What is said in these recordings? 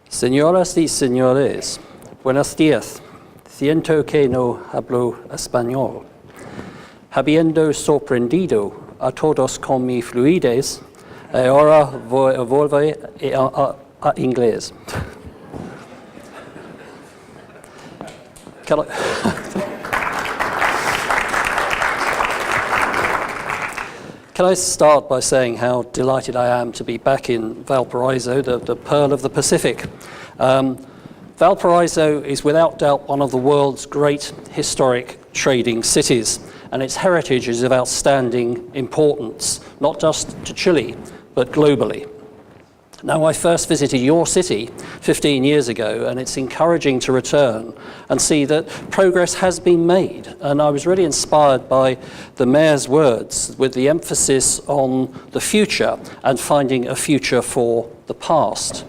Señoras y señores, buenos días. Siento que no hablo español. Habiendo sorprendido a todos con mi fluidez, ahora volveré a inglés. Can I start by saying how delighted I am to be back in Valparaiso, the pearl of the Pacific. Valparaiso is without doubt one of the world's great historic trading cities, and its heritage is of outstanding importance, not just to Chile, but globally. Now, I first visited your city 15 years ago, and it's encouraging to return and see that progress has been made. And I was really inspired by the mayor's words with the emphasis on the future and finding a future for the past.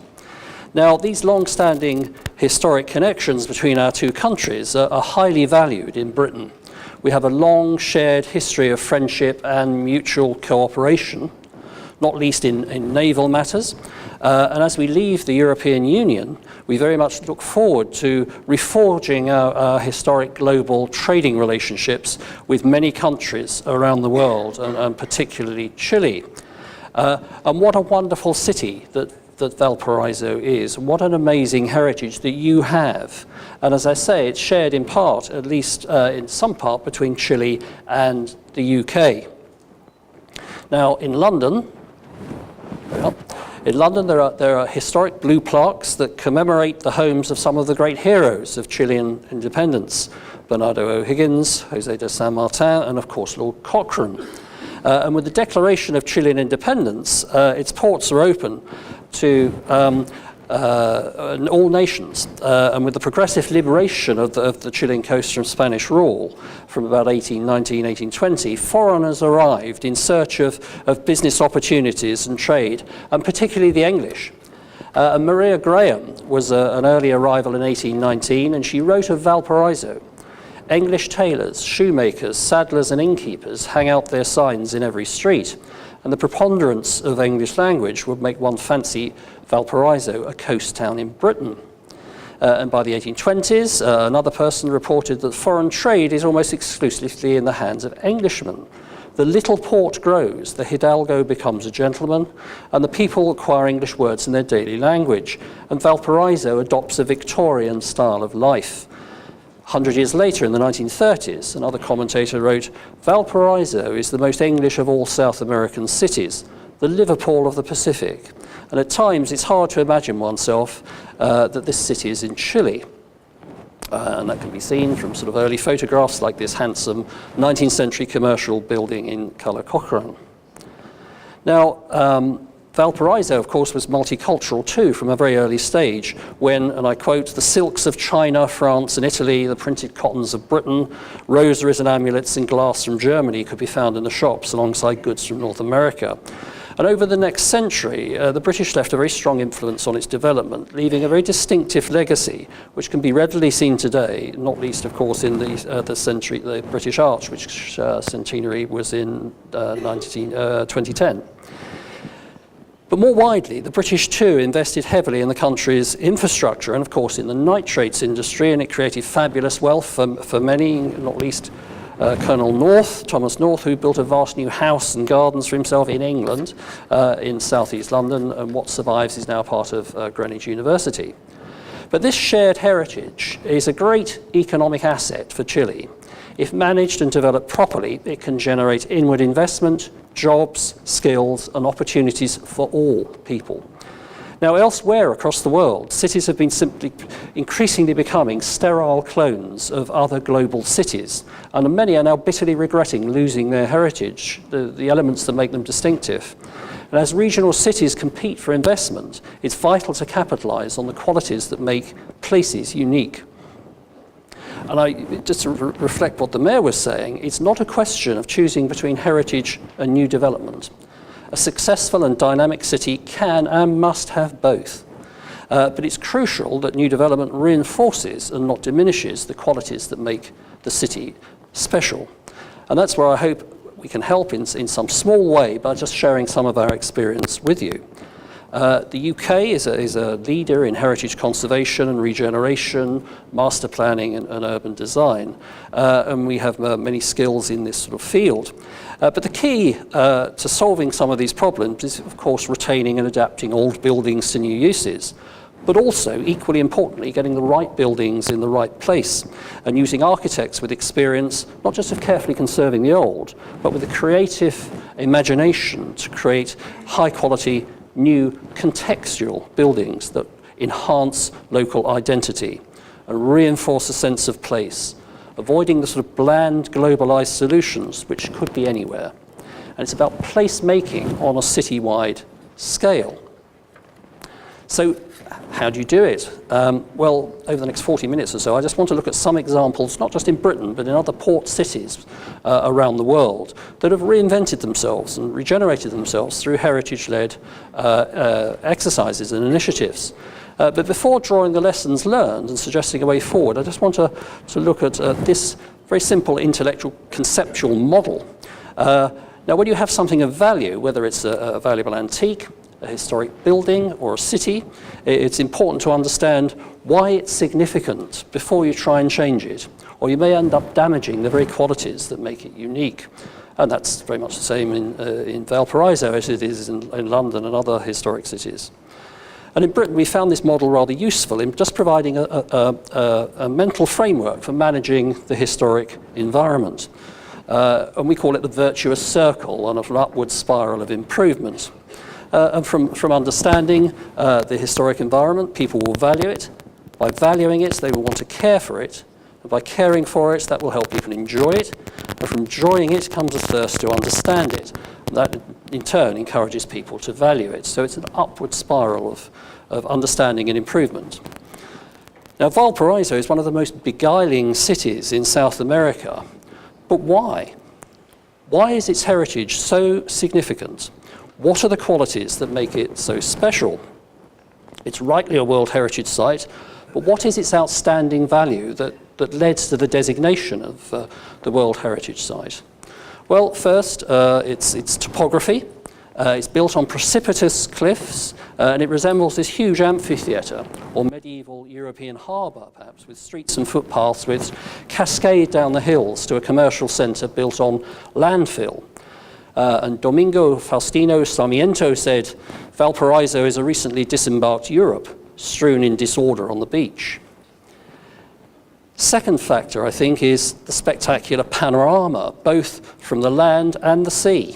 Now, these long-standing historic connections between our two countries are highly valued in Britain. We have a long shared history of friendship and mutual cooperation, not least in naval matters. And as we leave the European Union, we very much look forward to reforging our historic global trading relationships with many countries around the world, and particularly Chile. And what a wonderful city that Valparaiso is. What an amazing heritage that you have. And as I say, it's shared in part, at least in some part, between Chile and the UK. Now, in London, there are historic blue plaques that commemorate the homes of some of the great heroes of Chilean independence, Bernardo O'Higgins, José de San Martin, and of course Lord Cochrane. And with the declaration of Chilean independence, its ports are open to all nations. And with the progressive liberation of the Chilean coast from Spanish rule from about 1819, 1820, foreigners arrived in search of business opportunities and trade, and particularly the English. And Maria Graham was an early arrival in 1819, and she wrote of Valparaiso. English tailors, shoemakers, saddlers and innkeepers hang out their signs in every street, and the preponderance of English language would make one fancy Valparaiso a coast town in Britain. And by the 1820s, another person reported that foreign trade is almost exclusively in the hands of Englishmen. The little port grows, the hidalgo becomes a gentleman, and the people acquire English words in their daily language, and Valparaiso adopts a Victorian style of life. 100 years later, in the 1930s, another commentator wrote, Valparaiso is the most English of all South American cities, the Liverpool of the Pacific. And at times, it's hard to imagine oneself that this city is in Chile. And that can be seen from sort of early photographs like this handsome 19th century commercial building in Cala Cochrane. Now, Valparaiso, of course, was multicultural too from a very early stage when, and I quote, the silks of China, France and Italy, the printed cottons of Britain, rosaries and amulets in glass from Germany could be found in the shops alongside goods from North America. And over the next century, the British left a very strong influence on its development, leaving a very distinctive legacy, which can be readily seen today, not least, of course, in the British Arch, which centenary was in 2010. But more widely, the British too invested heavily in the country's infrastructure and of course in the nitrates industry, and it created fabulous wealth for many, not least Colonel North, Thomas North, who built a vast new house and gardens for himself in England, in southeast London, and what survives is now part of Greenwich University. But this shared heritage is a great economic asset for Chile. If managed and developed properly, it can generate inward investment, jobs, skills, and opportunities for all people. Now, elsewhere across the world, cities have been simply increasingly becoming sterile clones of other global cities, and many are now bitterly regretting losing their heritage, the elements that make them distinctive. And as regional cities compete for investment, it's vital to capitalize on the qualities that make places unique. And just to reflect what the mayor was saying, it's not a question of choosing between heritage and new development. A successful and dynamic city can and must have both. But it's crucial that new development reinforces and not diminishes the qualities that make the city special. And that's where I hope we can help in some small way by just sharing some of our experience with you. The UK is a leader in heritage conservation and regeneration, master planning and urban design. And we have many skills in this sort of field. But the key to solving some of these problems is, of course, retaining and adapting old buildings to new uses, but also, equally importantly, getting the right buildings in the right place and using architects with experience, not just of carefully conserving the old, but with a creative imagination to create high-quality, new contextual buildings that enhance local identity and reinforce a sense of place, avoiding the sort of bland, globalized solutions which could be anywhere. And it's about place-making on a city-wide scale. So how do you do it? Well, over the next 40 minutes or so, I just want to look at some examples, not just in Britain, but in other port cities around the world that have reinvented themselves and regenerated themselves through heritage-led exercises and initiatives. But before drawing the lessons learned and suggesting a way forward, I just want to look at this very simple intellectual conceptual model. Now, when you have something of value, whether it's a valuable antique, a historic building or a city, it's important to understand why it's significant before you try and change it, or you may end up damaging the very qualities that make it unique. And that's very much the same in Valparaiso as it is in London and other historic cities. And in Britain, we found this model rather useful in just providing a mental framework for managing the historic environment. And we call it the virtuous circle, on an upward spiral of improvement. And from understanding the historic environment, people will value it. By valuing it, they will want to care for it. And by caring for it, that will help people enjoy it. And from enjoying it comes a thirst to understand it. And that, in turn, encourages people to value it. So it's an upward spiral of understanding and improvement. Now, Valparaiso is one of the most beguiling cities in South America. But why? Why is its heritage so significant? What are the qualities that make it so special? It's rightly a World Heritage Site, but what is its outstanding value that led to the designation of the World Heritage Site? Well, first, its topography. It's built on precipitous cliffs, and it resembles this huge amphitheatre, or medieval European harbour, perhaps, with streets and footpaths which cascade down the hills to a commercial centre built on landfill. And Domingo Faustino Sarmiento said, Valparaiso is a recently disembarked Europe, strewn in disorder on the beach. Second factor, I think, is the spectacular panorama, both from the land and the sea.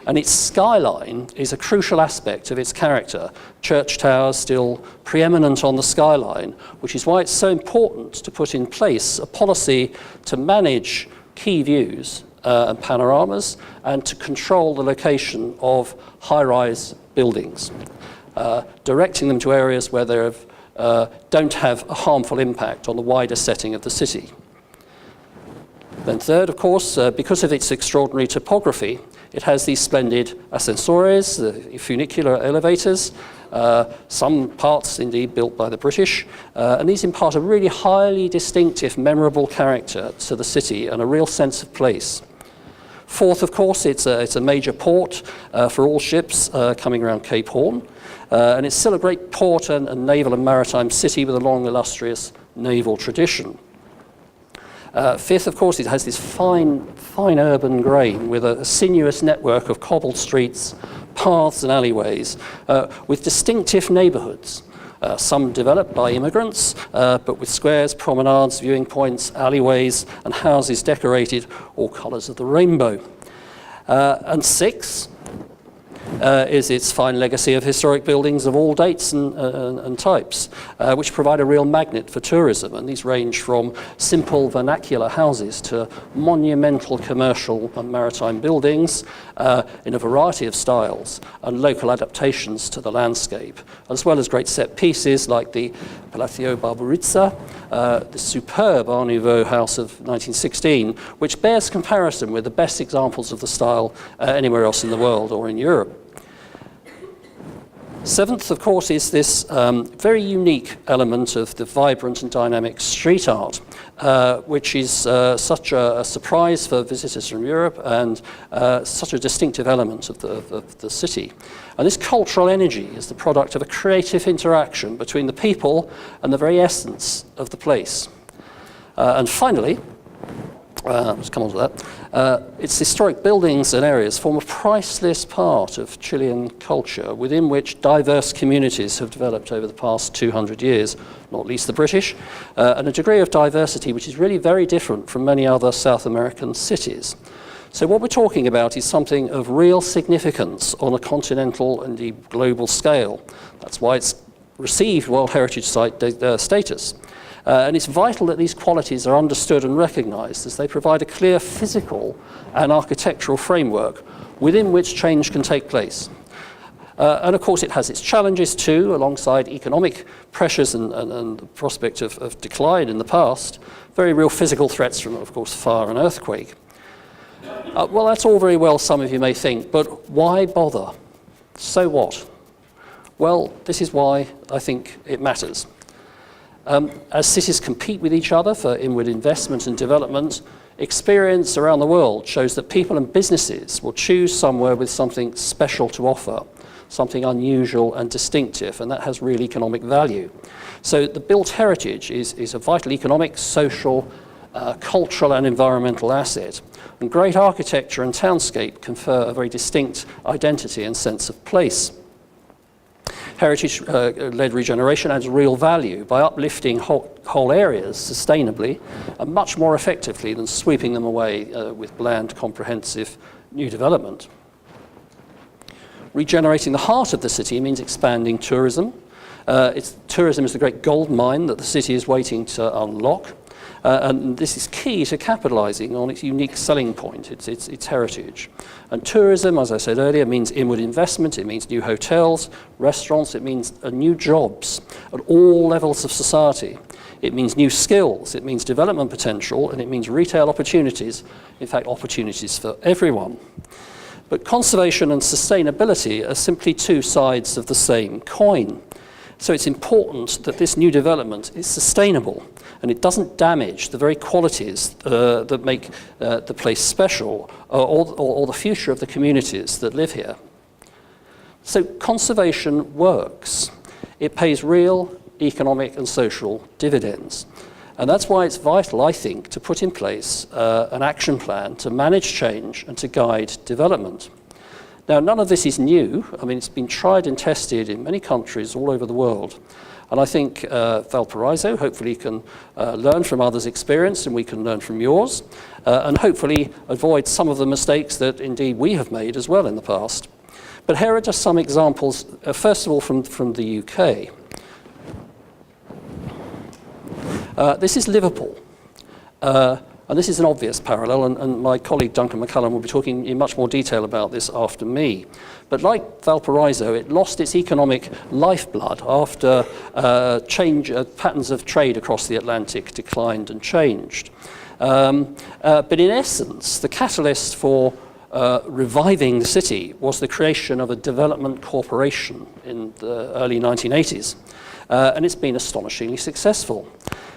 And its skyline is a crucial aspect of its character. Church towers still preeminent on the skyline, which is why it's so important to put in place a policy to manage key views and panoramas, and to control the location of high-rise buildings, directing them to areas where they don't have a harmful impact on the wider setting of the city. Then third, of course, because of its extraordinary topography, it has these splendid ascensores, the funicular elevators, some parts indeed built by the British, and these impart a really highly distinctive, memorable character to the city and a real sense of place. Fourth, of course, it's a major port for all ships coming around Cape Horn, and it's still a great port and naval and maritime city with a long, illustrious naval tradition. Fifth, of course, it has this fine urban grain with a sinuous network of cobbled streets, paths and alleyways, with distinctive neighbourhoods, some developed by immigrants, but with squares, promenades, viewing points, alleyways and houses decorated all colours of the rainbow. And six is its fine legacy of historic buildings of all dates and types, which provide a real magnet for tourism. And these range from simple vernacular houses to monumental commercial and maritime buildings in a variety of styles and local adaptations to the landscape, as well as great set pieces like the Palacio Barbarizza, the superb Art Nouveau house of 1916, which bears comparison with the best examples of the style anywhere else in the world or in Europe. Seventh, of course, is this very unique element of the vibrant and dynamic street art, which is such a surprise for visitors from Europe and such a distinctive element of the city. And this cultural energy is the product of a creative interaction between the people and the very essence of the place. And finally, let's come on to that. Its historic buildings and areas form a priceless part of Chilean culture within which diverse communities have developed over the past 200 years, not least the British, and a degree of diversity which is really very different from many other South American cities. So what we're talking about is something of real significance on a continental and indeed global scale. That's why it's received World Heritage Site status. And it's vital that these qualities are understood and recognised, as they provide a clear physical and architectural framework within which change can take place. And of course it has its challenges too, alongside economic pressures and the prospect of decline in the past, very real physical threats from, of course, fire and earthquake. Well, that's all very well, some of you may think, but why bother? So what? Well, this is why I think it matters. As cities compete with each other for inward investment and development, experience around the world shows that people and businesses will choose somewhere with something special to offer, something unusual and distinctive, and that has real economic value. So the built heritage is a vital economic, social, cultural and environmental asset. And great architecture and townscape confer a very distinct identity and sense of place. Heritage-led regeneration adds real value by uplifting whole areas sustainably and much more effectively than sweeping them away with bland, comprehensive new development. Regenerating the heart of the city means expanding tourism. Tourism is the great gold mine that the city is waiting to unlock. And this is key to capitalising on its unique selling point, its heritage. And tourism, as I said earlier, means inward investment, it means new hotels, restaurants, it means new jobs at all levels of society. It means new skills, it means development potential, and it means retail opportunities, in fact opportunities for everyone. But conservation and sustainability are simply two sides of the same coin. So it's important that this new development is sustainable and it doesn't damage the very qualities that make the place special or the future of the communities that live here. So conservation works. It pays real economic and social dividends. And that's why it's vital, I think, to put in place an action plan to manage change and to guide development. Now, none of this is new. I mean, it's been tried and tested in many countries all over the world. And I think Valparaiso hopefully can learn from others' experience, and we can learn from yours, and hopefully avoid some of the mistakes that indeed we have made as well in the past. But here are just some examples, first of all from the UK. This is Liverpool. And this is an obvious parallel, and my colleague Duncan McCullum will be talking in much more detail about this after me. But like Valparaiso, it lost its economic lifeblood after patterns of trade across the Atlantic declined and changed. But in essence, the catalyst for reviving the city was the creation of a development corporation in the early 1980s. And it's been astonishingly successful.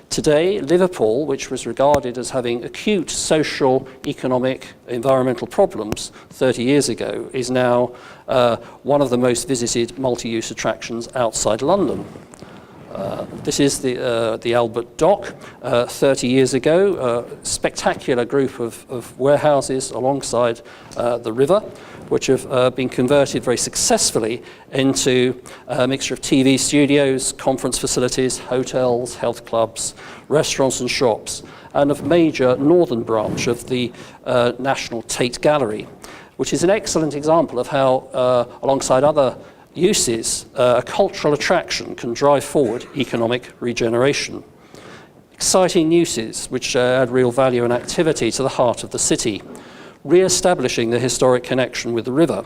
Today, Liverpool, which was regarded as having acute social, economic, environmental problems 30 years ago, is now one of the most visited multi-use attractions outside London. This is the Albert Dock. 30 years ago, a spectacular group of warehouses alongside the river, which have been converted very successfully into a mixture of TV studios, conference facilities, hotels, health clubs, restaurants and shops, and a major northern branch of the National Tate Gallery, which is an excellent example of how, alongside other uses, a cultural attraction can drive forward economic regeneration. Exciting uses which add real value and activity to the heart of the city, re-establishing the historic connection with the river.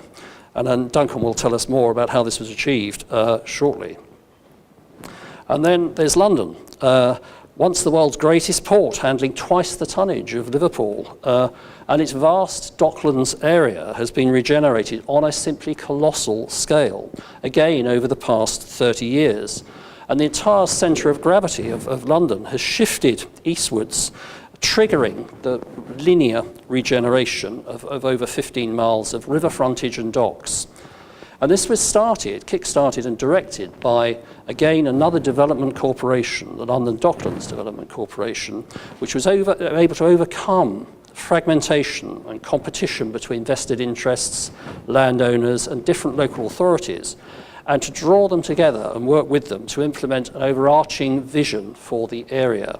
And then Duncan will tell us more about how this was achieved shortly. And then there's London. once the world's greatest port, handling twice the tonnage of Liverpool, and its vast docklands area has been regenerated on a simply colossal scale, again over the past 30 years. And the entire centre of gravity of London has shifted eastwards, triggering the linear regeneration of over 15 miles of river frontage and docks. And this was kick-started and directed by, again, another development corporation, the London Docklands Development Corporation, which was able to overcome fragmentation and competition between vested interests, landowners, and different local authorities, and to draw them together and work with them to implement an overarching vision for the area.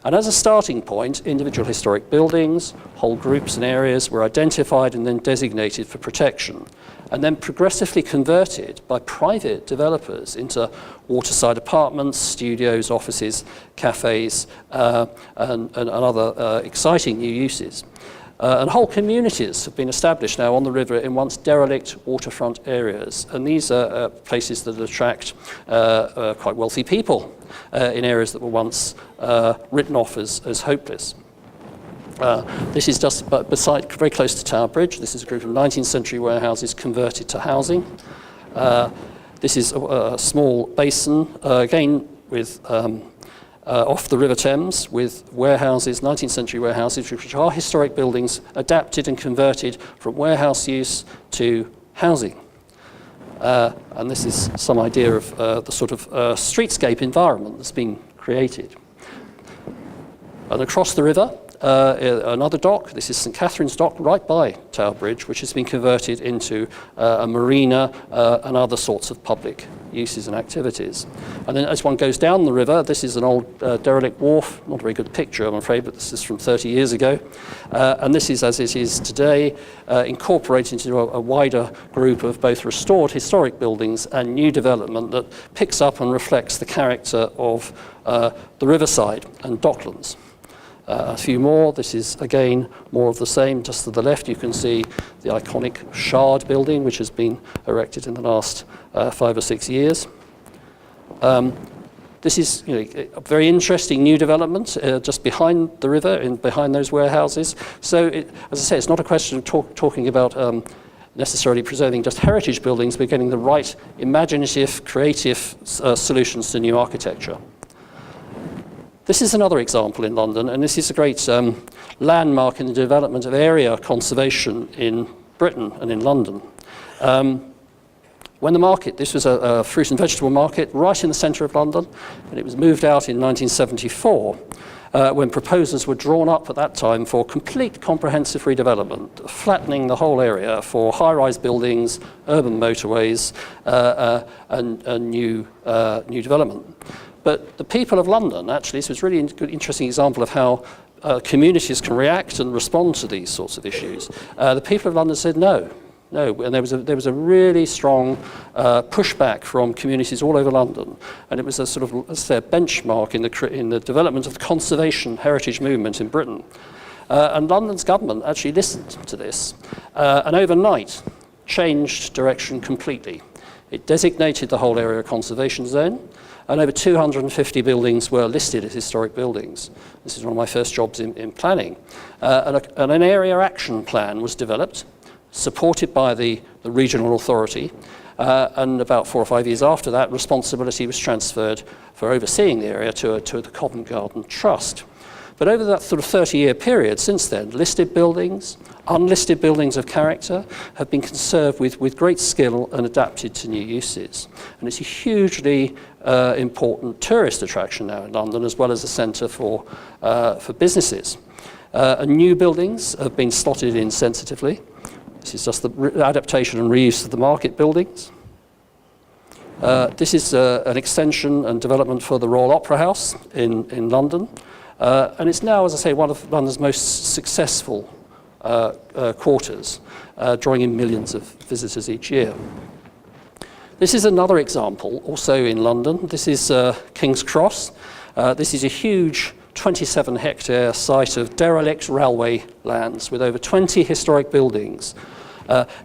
And as a starting point, individual historic buildings, whole groups and areas were identified and then designated for protection, and then progressively converted by private developers into waterside apartments, studios, offices, cafes, and other exciting new uses. And whole communities have been established now on the river in once derelict waterfront areas. And these are places that attract quite wealthy people in areas that were once written off as hopeless. This is just beside, very close to Tower Bridge. This is a group of 19th century warehouses converted to housing. This is a small basin, again with off the River Thames, with warehouses, 19th century warehouses, which are historic buildings adapted and converted from warehouse use to housing. And this is some idea of the sort of streetscape environment that's been created. And across the river, another dock. This is St Catherine's Dock, right by Tower Bridge, which has been converted into a marina and other sorts of public uses and activities. And then as one goes down the river, this is an old derelict wharf, not a very good picture, I'm afraid, but this is from 30 years ago. And this is, as it is today, incorporated into a wider group of both restored historic buildings and new development that picks up and reflects the character of the riverside and docklands. A few more. This is, again, more of the same. Just to the left, you can see the iconic Shard building, which has been erected in the last 5 or 6 years. This is a very interesting new development just behind the river, behind those warehouses. So, as I say, it's not a question of talking about necessarily preserving just heritage buildings, but getting the right imaginative, creative solutions to new architecture. This is another example in London, and this is a great landmark in the development of area conservation in Britain and in London. When the market, this was a fruit and vegetable market right in the centre of London, and it was moved out in 1974, when proposals were drawn up at that time for complete comprehensive redevelopment, flattening the whole area for high-rise buildings, urban motorways, and new development. But the people of London, actually, this was really a good, interesting example of how communities can react and respond to these sorts of issues. The people of London said no, and there was a really strong pushback from communities all over London, and it was a sort of, let's say, a benchmark in the development of the conservation heritage movement in Britain. And London's government actually listened to this, and overnight changed direction completely. It designated the whole area a conservation zone, and over 250 buildings were listed as historic buildings. This is one of my first jobs in planning. And an area action plan was developed, supported by the regional authority, and about 4 or 5 years after that, responsibility was transferred for overseeing the area to the Covent Garden Trust. But over that sort of 30-year period since then, listed buildings, unlisted buildings of character have been conserved with great skill and adapted to new uses. And it's a hugely important tourist attraction now in London, as well as a centre for businesses. And new buildings have been slotted in sensitively. This is just the adaptation and reuse of the market buildings. This is an extension and development for the Royal Opera House in London. And it's now, as I say, one of London's most successful quarters, drawing in millions of visitors each year. This is another example, also in London. This is King's Cross. This is a huge 27-hectare site of derelict railway lands with over 20 historic buildings,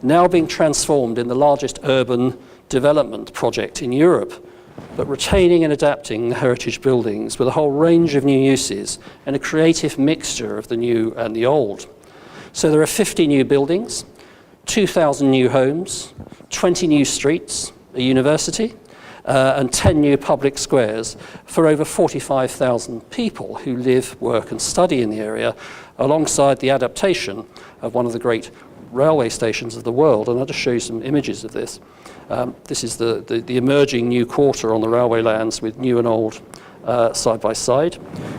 now being transformed in the largest urban development project in Europe but retaining and adapting the heritage buildings with a whole range of new uses and a creative mixture of the new and the old. So there are 50 new buildings, 2,000 new homes, 20 new streets, a university, and 10 new public squares for over 45,000 people who live, work and study in the area, alongside the adaptation of one of the great railway stations of the world. And I'll just show you some images of this. This is the emerging new quarter on the railway lands with new and old side by side.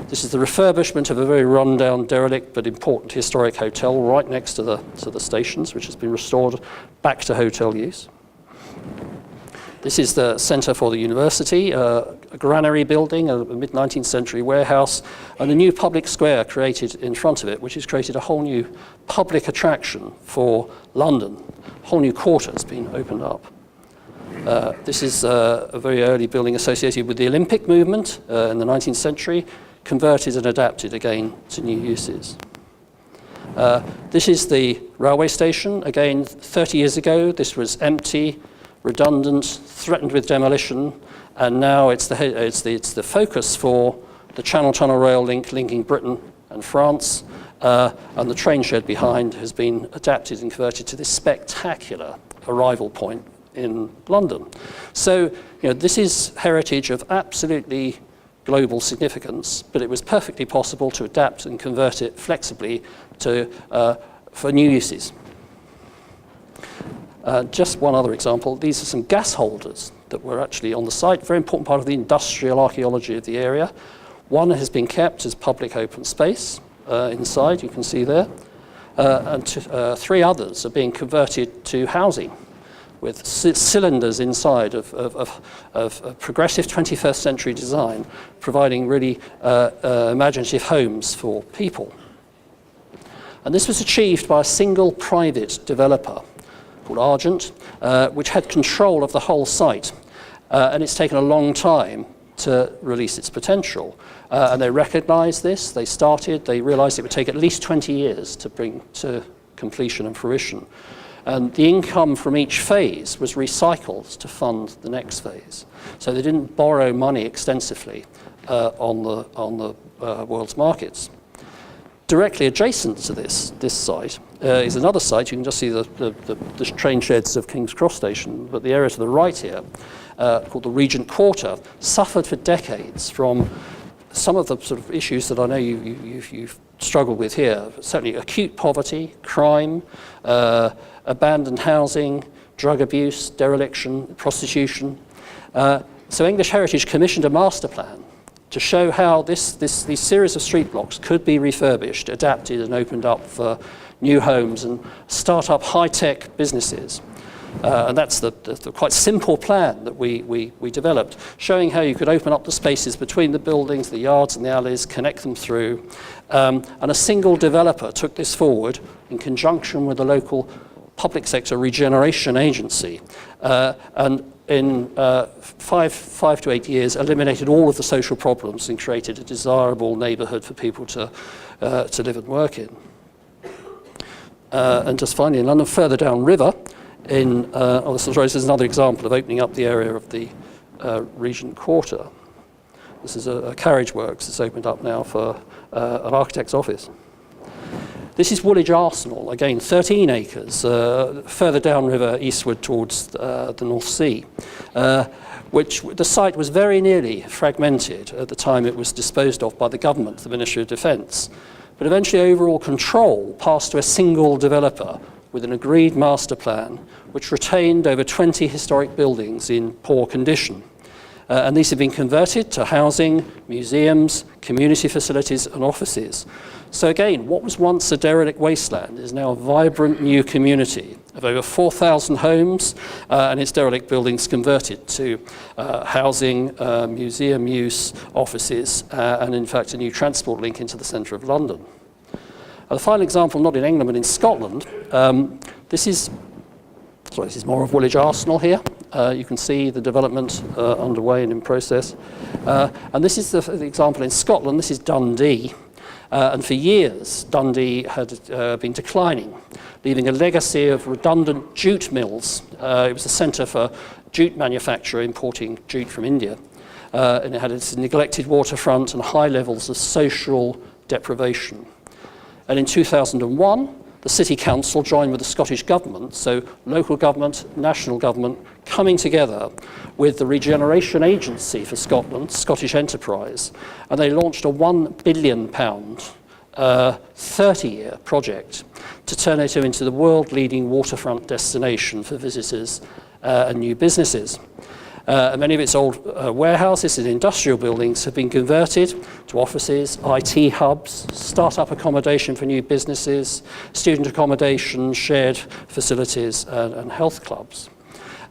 This is the refurbishment of a very run-down, derelict but important historic hotel right next to the stations, which has been restored back to hotel use. This is the centre for the university, a granary building, a mid-19th century warehouse, and a new public square created in front of it, which has created a whole new public attraction for London. A whole new quarter has been opened up. This is a very early building associated with the Olympic movement in the 19th century, converted and adapted again to new uses. This is the railway station. Again, 30 years ago, this was empty, redundant, threatened with demolition, and now it's the focus for the Channel Tunnel rail link linking Britain and France, and the train shed behind has been adapted and converted to this spectacular arrival point in London. So, this is heritage of absolutely global significance, but it was perfectly possible to adapt and convert it flexibly for new uses. Just one other example, these are some gas holders that were actually on the site, very important part of the industrial archaeology of the area. One has been kept as public open space inside, you can see there, and three others are being converted to housing with cylinders inside of progressive 21st century design, providing really imaginative homes for people. And this was achieved by a single private developer called Argent, which had control of the whole site. And it's taken a long time to release its potential. And they recognized this, they realized it would take at least 20 years to bring to completion and fruition. And the income from each phase was recycled to fund the next phase. So they didn't borrow money extensively on the world's markets. Directly adjacent to this site is another site. You can just see the train sheds of King's Cross Station, but the area to the right here, called the Regent Quarter, suffered for decades from some of the sort of issues that I know you've struggled with here. Certainly acute poverty, crime, abandoned housing, drug abuse, dereliction, prostitution. So English Heritage commissioned a master plan to show how these series of street blocks could be refurbished, adapted and opened up for new homes and start up high-tech businesses. And that's the quite simple plan that we developed, showing how you could open up the spaces between the buildings, the yards and the alleys, connect them through. And a single developer took this forward in conjunction with the local public sector regeneration agency. And in 5 to 8 years, eliminated all of the social problems and created a desirable neighbourhood for people to live and work in. And just finally, in London, further downriver, this is another example of opening up the area of the Regent Quarter. This is a carriage works that's opened up now for an architect's office. This is Woolwich Arsenal, again 13 acres, further downriver eastward towards the North Sea, which the site was very nearly fragmented at the time it was disposed of by the government, the Ministry of Defence. But eventually overall control passed to a single developer with an agreed master plan, which retained over 20 historic buildings in poor condition. And these have been converted to housing, museums, community facilities and offices. So again, what was once a derelict wasteland is now a vibrant new community of over 4,000 homes and its derelict buildings converted to housing, museum use, offices, and in fact a new transport link into the centre of London. The final example, not in England but in Scotland, this is more of Woolwich Arsenal here. You can see the development underway and in process. And this is the example in Scotland. This is Dundee. And for years, Dundee had been declining, leaving a legacy of redundant jute mills. It was a centre for jute manufacturer importing jute from India. And it had its neglected waterfront and high levels of social deprivation. And in 2001, the City Council joined with the Scottish Government, so local government, national government, coming together with the Regeneration Agency for Scotland, Scottish Enterprise, and they launched a £1 billion 30-year project to turn it into the world-leading waterfront destination for visitors and new businesses. Many of its old warehouses and industrial buildings have been converted to offices, IT hubs, start-up accommodation for new businesses, student accommodation, shared facilities, and health clubs.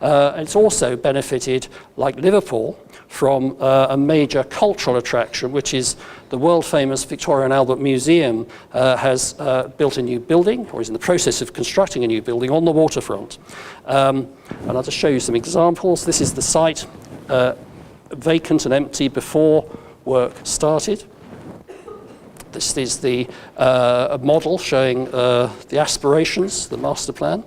It's also benefited, like Liverpool, from a major cultural attraction, which is the world-famous Victoria and Albert Museum has built a new building, or is in the process of constructing a new building on the waterfront. And I'll just show you some examples. This is the site, vacant and empty before work started. This is the model showing the aspirations, the master plan.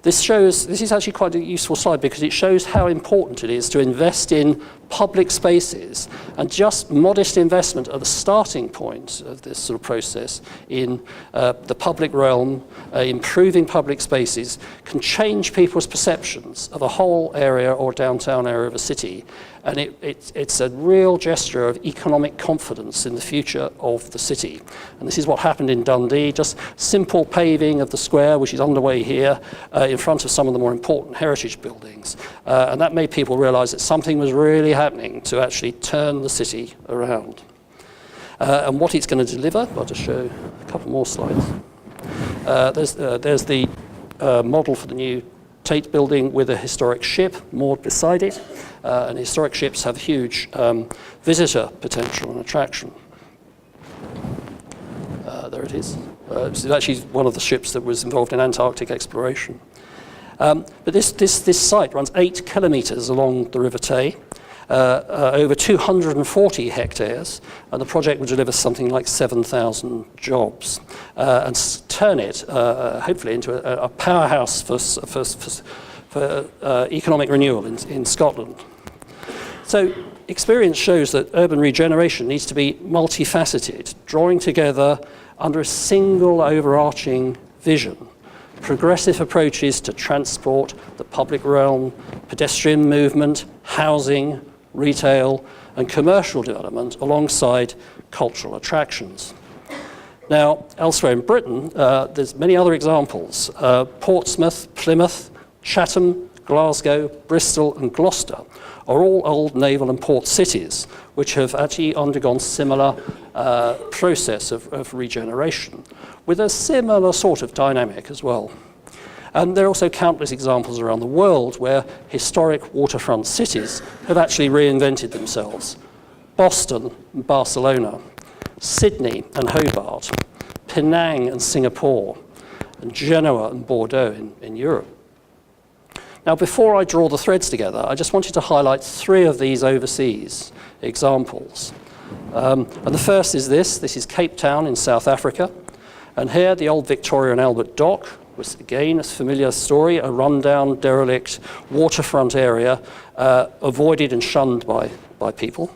This is actually quite a useful slide because it shows how important it is to invest in public spaces, and just modest investment at the starting point of this sort of process in the public realm, improving public spaces, can change people's perceptions of a whole area or downtown area of a city. And it's a real gesture of economic confidence in the future of the city. And this is what happened in Dundee, just simple paving of the square, which is underway here, in front of some of the more important heritage buildings. And that made people realise that something was really happening to actually turn the city around. And what it's going to deliver, I'll just show a couple more slides. There's the model for the new Tate building with a historic ship moored beside it. And historic ships have huge visitor potential and attraction. There it is. This is actually one of the ships that was involved in Antarctic exploration. But this site runs 8 kilometres along the River Tay, over 240 hectares, and the project will deliver something like 7,000 jobs and turn it, hopefully, into a powerhouse for economic renewal in Scotland. So experience shows that urban regeneration needs to be multifaceted, drawing together under a single overarching vision progressive approaches to transport, the public realm, pedestrian movement, housing, retail, and commercial development alongside cultural attractions. Now, elsewhere in Britain, there's many other examples. Portsmouth, Plymouth, Chatham, Glasgow, Bristol, and Gloucester are all old naval and port cities which have actually undergone similar process of regeneration with a similar sort of dynamic as well. And there are also countless examples around the world where historic waterfront cities have actually reinvented themselves. Boston and Barcelona, Sydney and Hobart, Penang and Singapore, and Genoa and Bordeaux in Europe. Now, before I draw the threads together, I just wanted to highlight 3 of these overseas examples. And the first is this. This is Cape Town in South Africa. And here, the old Victoria and Albert Dock was, again, a familiar story, a rundown, derelict waterfront area avoided and shunned by people.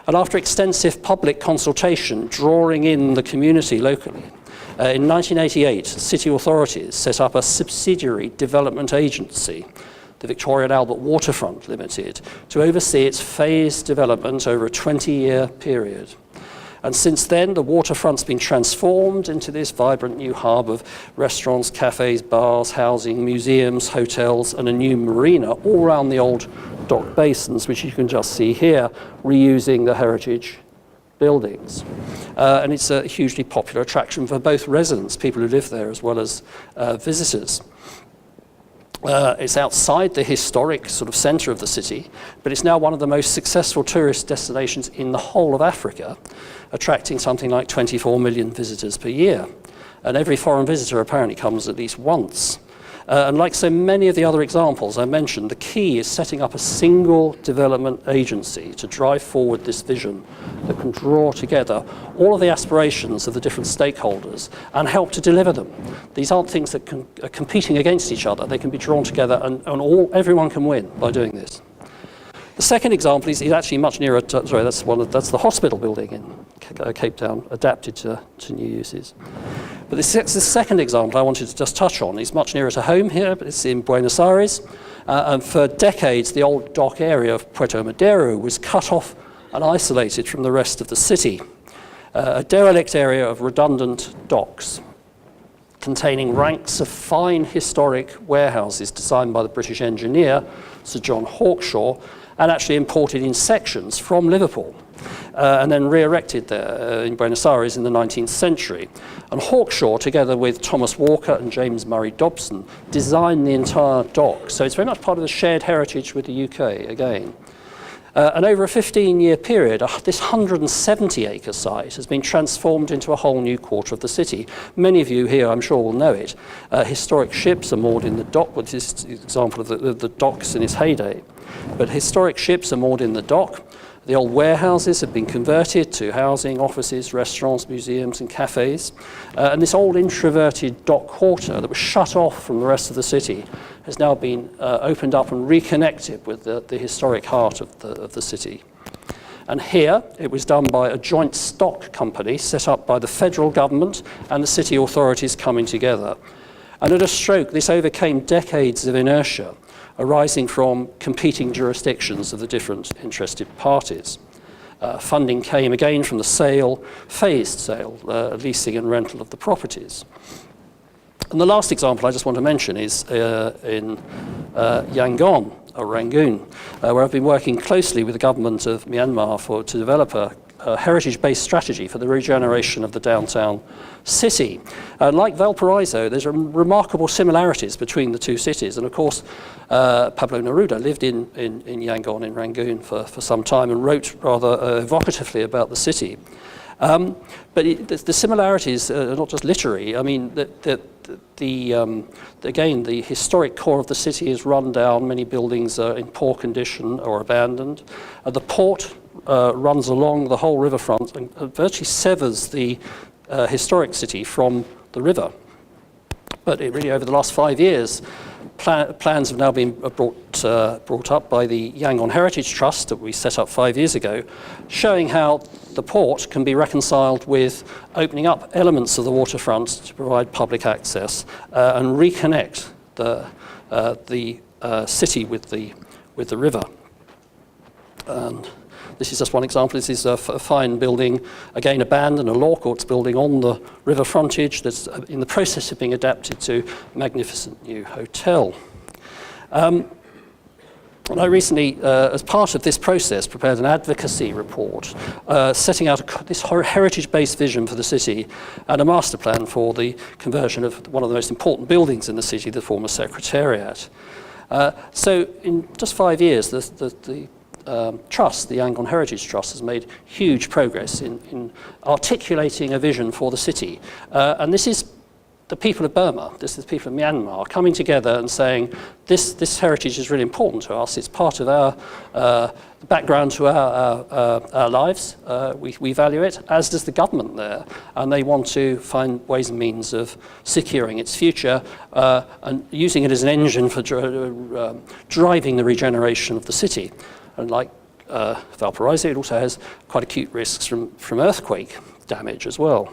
And after extensive public consultation, drawing in the community locally, in 1988, city authorities set up a subsidiary development agency, the Victoria and Albert Waterfront Limited, to oversee its phased development over a 20-year period. And since then, the waterfront's been transformed into this vibrant new hub of restaurants, cafes, bars, housing, museums, hotels, and a new marina all around the old dock basins, which you can just see here, reusing the heritage buildings. And it's a hugely popular attraction for both residents, people who live there, as well as visitors. It's outside the historic sort of centre of the city, but it's now one of the most successful tourist destinations in the whole of Africa, attracting something like 24 million visitors per year. And every foreign visitor apparently comes at least once. And like so many of the other examples I mentioned, the key is setting up a single development agency to drive forward this vision that can draw together all of the aspirations of the different stakeholders and help to deliver them. These aren't things that are competing against each other. They can be drawn together, and everyone can win by doing this. The second example is actually much nearer to, that's the hospital building in Cape Town, adapted to new uses. But this second example I wanted to just touch on is much nearer to home here, but it's in Buenos Aires. And for decades, the old dock area of Puerto Madero was cut off and isolated from the rest of the city. A derelict area of redundant docks containing ranks of fine historic warehouses designed by the British engineer, Sir John Hawkshaw, and actually imported in sections from Liverpool, and then re-erected there in Buenos Aires in the 19th century. And Hawkshaw, together with Thomas Walker and James Murray Dobson, designed the entire dock. So it's very much part of the shared heritage with the UK again. And over a 15-year period, this 170-acre site has been transformed into a whole new quarter of the city. Many of you here, I'm sure, will know it. Historic ships are moored in the dock, which is an example of the docks in its heyday. But historic ships are moored in the dock. The old warehouses have been converted to housing, offices, restaurants, museums and cafes. And this old introverted dock quarter that was shut off from the rest of the city has now been opened up and reconnected with the historic heart of the city. And here it was done by a joint stock company set up by the federal government and the city authorities coming together. And at a stroke, this overcame decades of inertia arising from competing jurisdictions of the different interested parties. Funding came again from the phased sale, leasing and rental of the properties. And the last example I just want to mention is in Yangon, or Rangoon, where I've been working closely with the government of Myanmar to develop a heritage-based strategy for the regeneration of the downtown city. Like Valparaiso, there's remarkable similarities between the two cities. And of course, Pablo Neruda lived in Yangon, in Rangoon, for some time and wrote rather evocatively about the city. But the similarities are not just literary. I mean, again, the historic core of the city is run down. Many buildings are in poor condition or abandoned. The port runs along the whole riverfront and virtually severs the historic city from the river. But it really, over the last 5 years, plans have now been brought up by the Yangon Heritage Trust that we set up 5 years ago, showing how the port can be reconciled with opening up elements of the waterfront to provide public access and reconnect the city with the river. And this is just one example. This is a fine building, again abandoned, a law courts building on the river frontage that's in the process of being adapted to a magnificent new hotel. And I recently, as part of this process, prepared an advocacy report setting out this heritage-based vision for the city and a master plan for the conversion of one of the most important buildings in the city, the former Secretariat. So in just 5 years, the Trust, the Yangon Heritage Trust, has made huge progress in articulating a vision for the city. And this is the people of Burma, this is the people of Myanmar coming together and saying, this heritage is really important to us. It's part of our background to our lives. We value it, as does the government there. And they want to find ways and means of securing its future and using it as an engine for driving the regeneration of the city. And like Valparaiso, it also has quite acute risks from earthquake damage as well.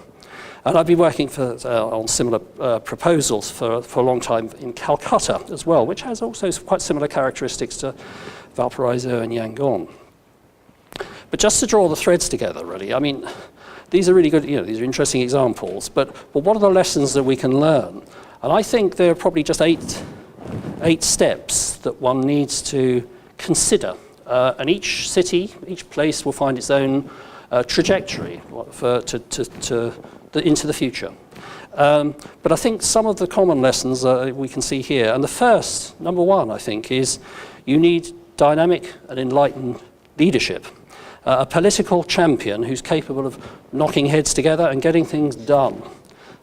And I've been working on similar proposals for a long time in Calcutta as well, which has also quite similar characteristics to Valparaiso and Yangon. But just to draw the threads together, really, I mean, these are really good, these are interesting examples, but what are the lessons that we can learn? And I think there are probably just eight steps that one needs to consider. And each city, each place will find its own trajectory into the future. But I think some of the common lessons we can see here. And the first, number one, I think, is you need dynamic and enlightened leadership. A political champion who's capable of knocking heads together and getting things done.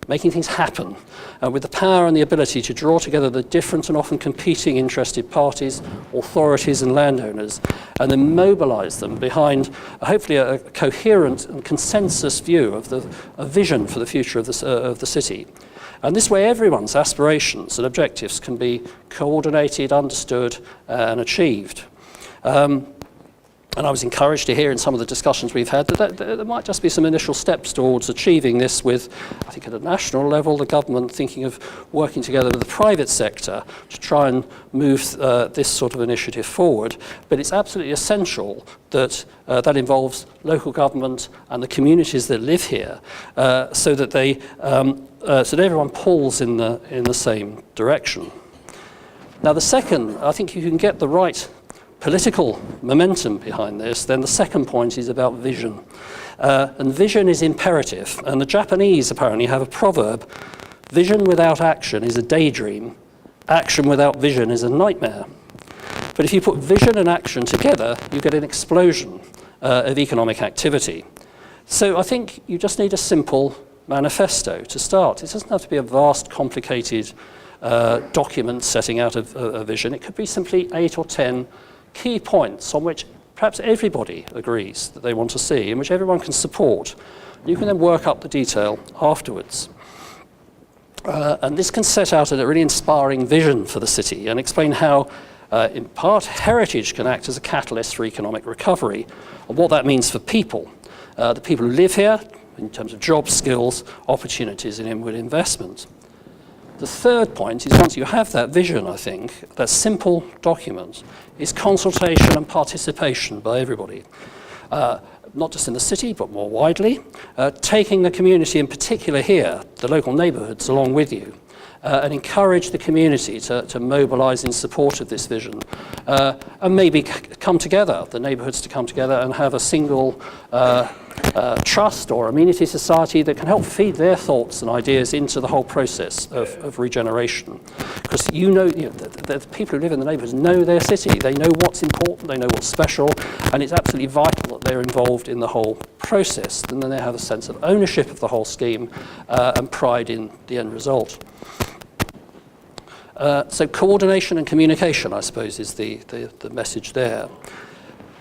making things happen, with the power and the ability to draw together the different and often competing interested parties, authorities and landowners, and then mobilise them behind hopefully a coherent and consensus view of a vision for the future of the city. And this way everyone's aspirations and objectives can be coordinated, understood and achieved. And I was encouraged to hear in some of the discussions we've had that there might just be some initial steps towards achieving this with, I think at a national level, the government thinking of working together with the private sector to try and move this sort of initiative forward. But it's absolutely essential that that involves local government and the communities that live here so that everyone pulls in the same direction. Now the second, I think you can get the right political momentum behind this, then the second point is about vision. And vision is imperative. And the Japanese apparently have a proverb, vision without action is a daydream, action without vision is a nightmare. But if you put vision and action together, you get an explosion of economic activity. So I think you just need a simple manifesto to start. It doesn't have to be a vast, complicated document setting out a vision. It could be simply 8 or 10 key points on which perhaps everybody agrees that they want to see, and which everyone can support. You can then work up the detail afterwards. And this can set out a really inspiring vision for the city and explain how, in part, heritage can act as a catalyst for economic recovery, and what that means for people, the people who live here, in terms of jobs, skills, opportunities and inward investment. The third point is, once you have that vision, I think, that simple document, is consultation and participation by everybody. Not just in the city, but more widely, taking the community in particular here, the local neighbourhoods, along with you, and encourage the community to mobilise in support of this vision, and maybe come together, the neighbourhoods to come together and have a single trust or amenity society that can help feed their thoughts and ideas into the whole process of regeneration. Because the people who live in the neighbourhoods know their city, they know what's important, they know what's special, and it's absolutely vital that they're involved in the whole process, and then they have a sense of ownership of the whole scheme and pride in the end result. So coordination and communication, I suppose, is the message there.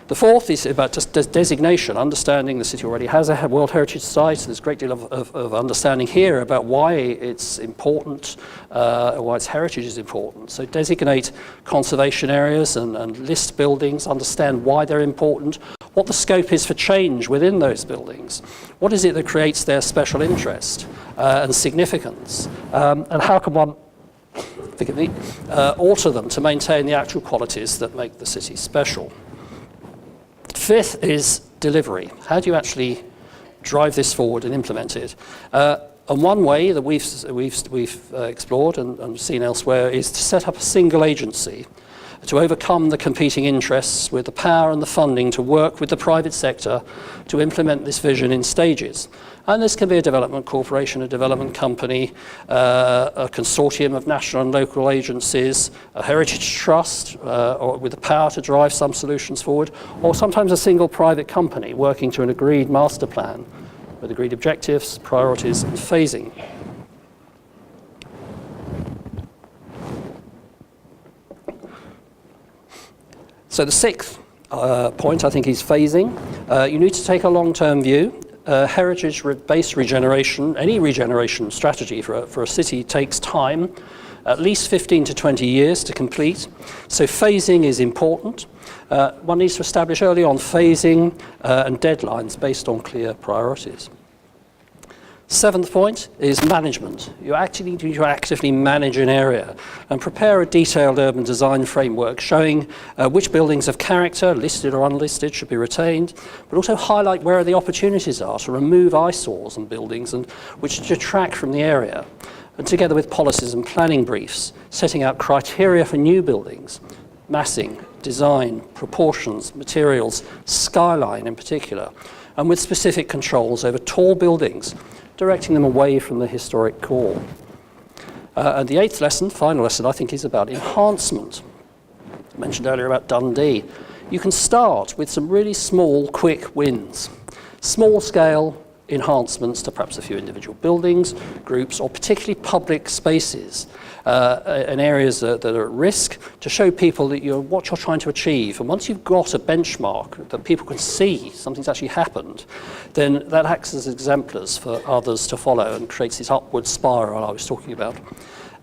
The fourth is about just designation, understanding the city already has a World Heritage Site. There's a great deal of understanding here about why it's important, why its heritage is important. So designate conservation areas and list buildings, understand why they're important, what the scope is for change within those buildings, what is it that creates their special interest and significance, and how can one alter them to maintain the actual qualities that make the city special. Fifth is delivery. How do you actually drive this forward and implement it? And one way that we've explored and seen elsewhere is to set up a single agency to overcome the competing interests with the power and the funding to work with the private sector to implement this vision in stages. And this can be a development corporation, a development company, a consortium of national and local agencies, a heritage trust or with the power to drive some solutions forward, or sometimes a single private company working to an agreed master plan with agreed objectives, priorities and phasing. So the sixth point, I think, is phasing. You need to take a long-term view. Heritage-based regeneration, any regeneration strategy for a city takes time, at least 15 to 20 years to complete. So phasing is important. One needs to establish early on phasing and deadlines based on clear priorities. Seventh point is management. You actually need to actively manage an area and prepare a detailed urban design framework showing which buildings of character, listed or unlisted, should be retained, but also highlight where the opportunities are to remove eyesores and buildings and which detract from the area. And together with policies and planning briefs, setting out criteria for new buildings, massing, design, proportions, materials, skyline in particular, and with specific controls over tall buildings, directing them away from the historic core. And the eighth lesson, final lesson, I think is about enhancement. I mentioned earlier about Dundee. You can start with some really small, quick wins. Small scale, enhancements to perhaps a few individual buildings, groups, or particularly public spaces in areas that are at risk, to show people that what you're trying to achieve. And once you've got a benchmark that people can see something's actually happened, then that acts as exemplars for others to follow and creates this upward spiral I was talking about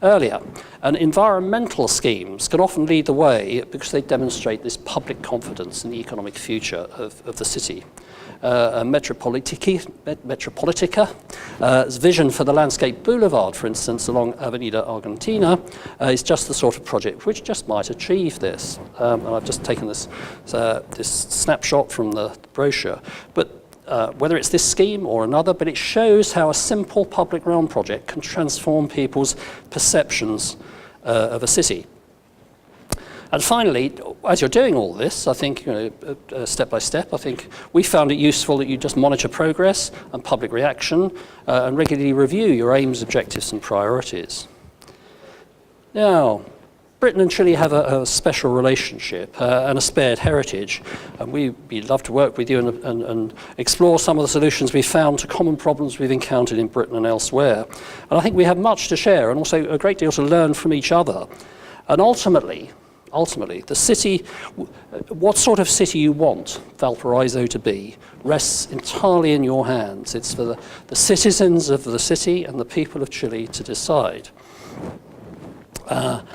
earlier. And environmental schemes can often lead the way because they demonstrate this public confidence in the economic future of the city. Metropolitica's vision for the landscape boulevard, for instance, along Avenida Argentina, is just the sort of project which just might achieve this. And I've just taken this snapshot from the brochure. But whether it's this scheme or another, but it shows how a simple public realm project can transform people's perceptions of a city. And finally, as you're doing all this, I think, step by step, I think we found it useful that you just monitor progress and public reaction and regularly review your aims, objectives, and priorities. Now, Britain and Chile have a special relationship and a spared heritage, and we'd love to work with you and explore some of the solutions we've found to common problems we've encountered in Britain and elsewhere. And I think we have much to share and also a great deal to learn from each other. And ultimately, the city, what sort of city you want Valparaiso to be, rests entirely in your hands. It's for the citizens of the city and the people of Chile to decide. But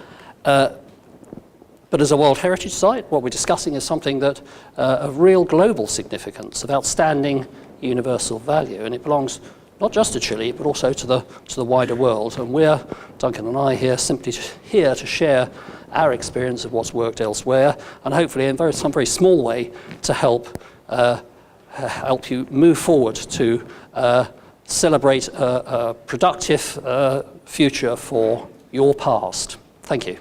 as a World Heritage Site, what we're discussing is something that of real global significance, of outstanding universal value, and it belongs not just to Chile, but also to the wider world. And we're, Duncan and I, here simply here to share our experience of what's worked elsewhere, and hopefully in some very small way to help you move forward to celebrate a productive future for your past. Thank you.